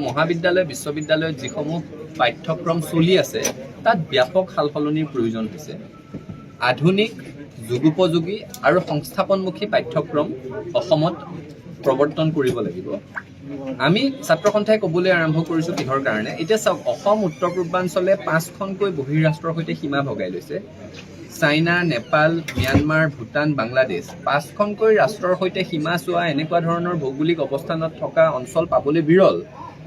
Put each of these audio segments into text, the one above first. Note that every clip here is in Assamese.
মহাবিদ্যালয় বিশ্ববিদ্যালয়ত যিসমূহ পাঠ্যক্ৰম চলি আছে তাত ব্যাপক সালসলনিৰ প্ৰয়োজন হৈছে। আধুনিক যুগোপযোগী আৰু সংস্থাপনমুখী পাঠ্যক্ৰম অসমত প্ৰৱৰ্তন কৰিব লাগিব। আমি ছাত্ৰ সন্থাই ক'বলৈ আৰম্ভ কৰিছোঁ কিহৰ কাৰণে। এতিয়া চাওক, অসম উত্তৰ পূৰ্বাঞ্চলে 5খনকৈ বহিৰাষ্ট্ৰৰ সৈতে সীমা ভগাই লৈছে। চাইনা, নেপাল, ম্যানমাৰ, ভূটান, বাংলাদেশ 5খনকৈ ৰাষ্ট্ৰৰ সৈতে সীমা চোৱা এনেকুৱা ধৰণৰ ভৌগোলিক অৱস্থানত থকা অঞ্চল পাবলৈ বিৰল।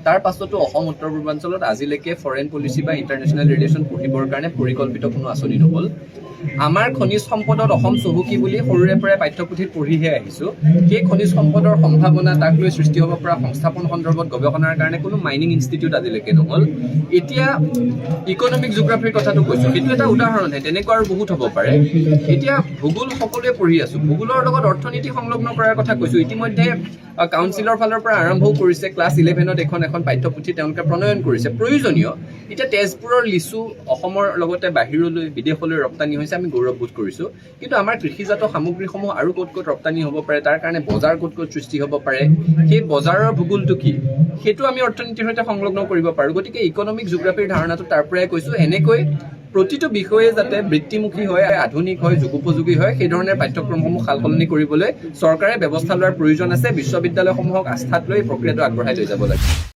তাৰ পাছতো অসম উত্তৰ পূৰ্বাঞ্চলত আজিলৈকে ফৰেন পলিচি বা ইণ্টাৰনেশ্যনেল ৰিলেশ্যন পঢ়িবৰ কাৰণে পৰিকল্পিত কোনো আঁচনি নহ'ল। আমাৰ খনিজ সম্পদত অসম চহকী বুলি সৰুৰে পৰাই পাঠ্যপুথিত পঢ়িহে আহিছোঁ। সেই খনিজ সম্পদৰ সম্ভাৱনা, তাক লৈ সৃষ্টি হ'ব পৰা সংস্থাপন সন্দৰ্ভত গৱেষণাৰ কাৰণে কোনো মাইনিং ইনষ্টিটিউট আজিলৈকে নহ'ল। এতিয়া ইকনমিক জিঅ'গ্ৰাফীৰ কথাটো কৈছোঁ, সেইটো এটা উদাহৰণহে, তেনেকুৱা আৰু বহুত হ'ব পাৰে। এতিয়া ভূগোল সকলোৱে পঢ়ি আছোঁ, ভূগোলৰ লগত অৰ্থনীতি সংলগ্ন কৰাৰ কথা কৈছোঁ। ইতিমধ্যে কাউন্সিলৰ ফালৰ পৰা আৰম্ভও কৰিছে, ক্লাছ 11ত এখন পাঠ্যপুথি তেওঁলোকে প্ৰণয়ন কৰিছে, প্ৰয়োজনীয়। এতিয়া তেজপুৰৰ লিচু অসমৰ লগতে বাহিৰলৈ বিদেশলৈ ৰপ্তানি হৈছে, আমি গৌৰৱবোধ কৰিছোঁ। কিন্তু আমাৰ কৃষিজাত সামগ্ৰীসমূহ আৰু ক'ত ক'ত ৰপ্তানি হ'ব পাৰে, তাৰ কাৰণে বজাৰ ক'ত ক'ত সৃষ্টি হ'ব পাৰে, সেই বজাৰৰ ভূগোলটো কি, সেইটো আমি অৰ্থনীতিৰ সৈতে সংলগ্ন কৰিব পাৰোঁ। গতিকে ইকনমিক জিঅ'গ্ৰাফীৰ ধাৰণাটো তাৰ পৰাই কৈছোঁ। এনেকৈ প্ৰতিটো বিষয়ে যাতে বৃত্তিমুখী হয়, আধুনিক হয়, যুগোপযোগী হয়, সেই ধৰণে পাঠ্যক্ৰমসমূহ সালসলনি কৰিবলৈ চৰকাৰে ব্যৱস্থা লোৱাৰ প্ৰয়োজন আছে। বিশ্ববিদ্যালয়সমূহক আস্থাত লৈ প্ৰক্ৰিয়াটো আগবঢ়াই লৈ যাব লাগে।